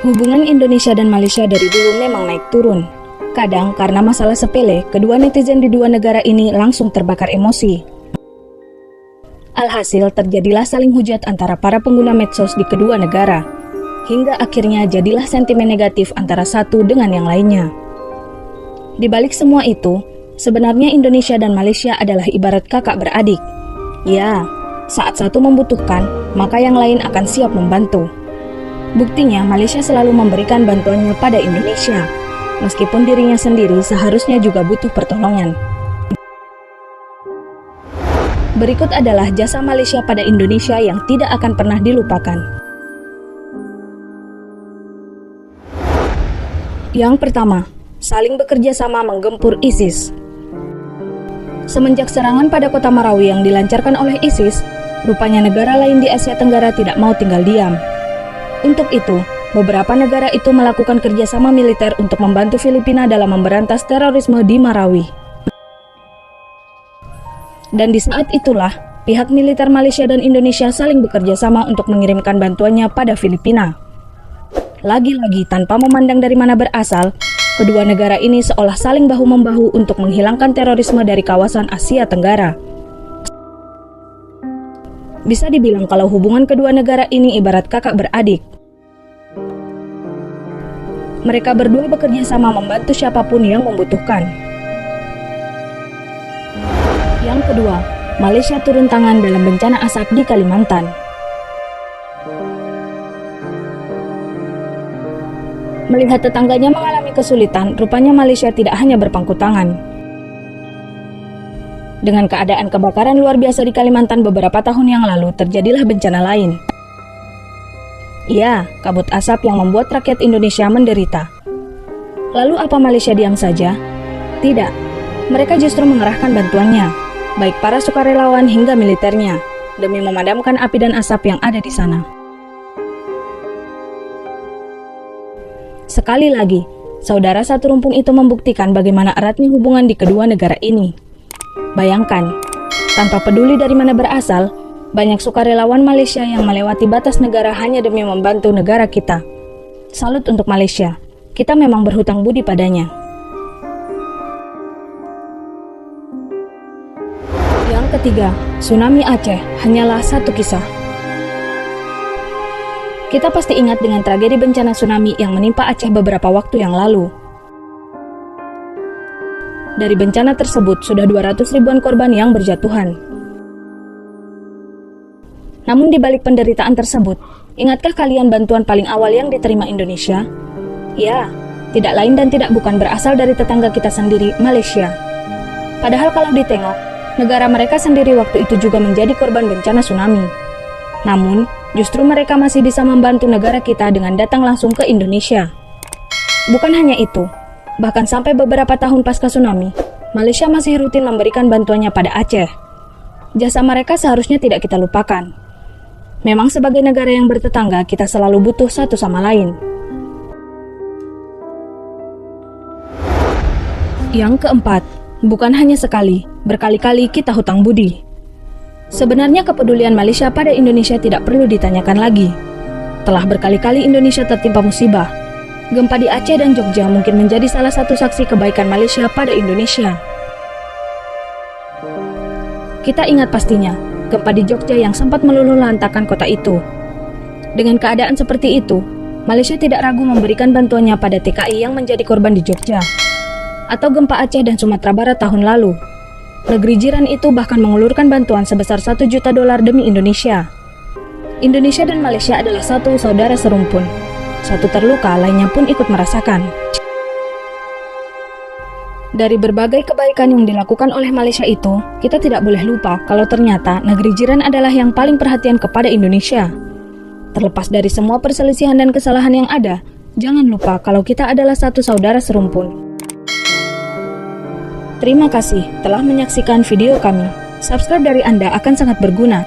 Hubungan Indonesia dan Malaysia dari dulu memang naik turun. Kadang karena masalah sepele, kedua netizen di dua negara ini langsung terbakar emosi. Alhasil terjadilah saling hujat antara para pengguna medsos di kedua negara. Hingga akhirnya jadilah sentimen negatif antara satu dengan yang lainnya. Di balik semua itu, sebenarnya Indonesia dan Malaysia adalah ibarat kakak beradik. Ya, saat satu membutuhkan, maka yang lain akan siap membantu. Buktinya, Malaysia selalu memberikan bantuannya pada Indonesia, meskipun dirinya sendiri seharusnya juga butuh pertolongan. Berikut adalah jasa Malaysia pada Indonesia yang tidak akan pernah dilupakan. Yang pertama, saling bekerja sama menggempur ISIS. Semenjak serangan pada kota Marawi yang dilancarkan oleh ISIS, rupanya negara lain di Asia Tenggara tidak mau tinggal diam. Untuk itu, beberapa negara itu melakukan kerjasama militer untuk membantu Filipina dalam memberantas terorisme di Marawi. Dan di saat itulah, pihak militer Malaysia dan Indonesia saling bekerja sama untuk mengirimkan bantuannya pada Filipina. Lagi-lagi tanpa memandang dari mana berasal, kedua negara ini seolah saling bahu-membahu untuk menghilangkan terorisme dari kawasan Asia Tenggara. Bisa dibilang kalau hubungan kedua negara ini ibarat kakak beradik. Mereka berdua bekerja sama membantu siapapun yang membutuhkan. Yang kedua, Malaysia turun tangan dalam bencana asap di Kalimantan. Melihat tetangganya mengalami kesulitan, rupanya Malaysia tidak hanya berpangku tangan. Dengan keadaan kebakaran luar biasa di Kalimantan beberapa tahun yang lalu, terjadilah bencana lain. Ya, kabut asap yang membuat rakyat Indonesia menderita. Lalu apa Malaysia diam saja? Tidak, mereka justru mengerahkan bantuannya, baik para sukarelawan hingga militernya, demi memadamkan api dan asap yang ada di sana. Sekali lagi, saudara satu rumpun itu membuktikan bagaimana eratnya hubungan di kedua negara ini. Bayangkan, tanpa peduli dari mana berasal, banyak sukarelawan Malaysia yang melewati batas negara hanya demi membantu negara kita. Salut untuk Malaysia, kita memang berhutang budi padanya. Yang ketiga, tsunami Aceh hanyalah satu kisah. Kita pasti ingat dengan tragedi bencana tsunami yang menimpa Aceh beberapa waktu yang lalu. Dari bencana tersebut, sudah 200 ribuan korban yang berjatuhan. Namun di balik penderitaan tersebut, ingatkah kalian bantuan paling awal yang diterima Indonesia? Ya, tidak lain dan tidak bukan berasal dari tetangga kita sendiri, Malaysia. Padahal kalau ditengok, negara mereka sendiri waktu itu juga menjadi korban bencana tsunami. Namun, justru mereka masih bisa membantu negara kita dengan datang langsung ke Indonesia. Bukan hanya itu, bahkan sampai beberapa tahun pasca tsunami, Malaysia masih rutin memberikan bantuannya pada Aceh. Jasa mereka seharusnya tidak kita lupakan. Memang sebagai negara yang bertetangga, kita selalu butuh satu sama lain. Yang keempat, bukan hanya sekali, berkali-kali kita hutang budi. Sebenarnya kepedulian Malaysia pada Indonesia tidak perlu ditanyakan lagi. Telah berkali-kali Indonesia tertimpa musibah. Gempa di Aceh dan Jogja mungkin menjadi salah satu saksi kebaikan Malaysia pada Indonesia. Kita ingat pastinya, gempa di Jogja yang sempat meluluh lantakan kota itu. Dengan keadaan seperti itu, Malaysia tidak ragu memberikan bantuannya pada TKI yang menjadi korban di Jogja. Atau gempa Aceh dan Sumatera Barat tahun lalu. Negeri jiran itu bahkan mengulurkan bantuan sebesar $1 juta demi Indonesia. Indonesia dan Malaysia adalah satu saudara serumpun. Satu terluka, lainnya pun ikut merasakan. Dari berbagai kebaikan yang dilakukan oleh Malaysia itu, kita tidak boleh lupa kalau ternyata negeri jiran adalah yang paling perhatian kepada Indonesia. Terlepas dari semua perselisihan dan kesalahan yang ada, jangan lupa kalau kita adalah satu saudara serumpun. Terima kasih telah menyaksikan video kami. Subscribe dari Anda akan sangat berguna.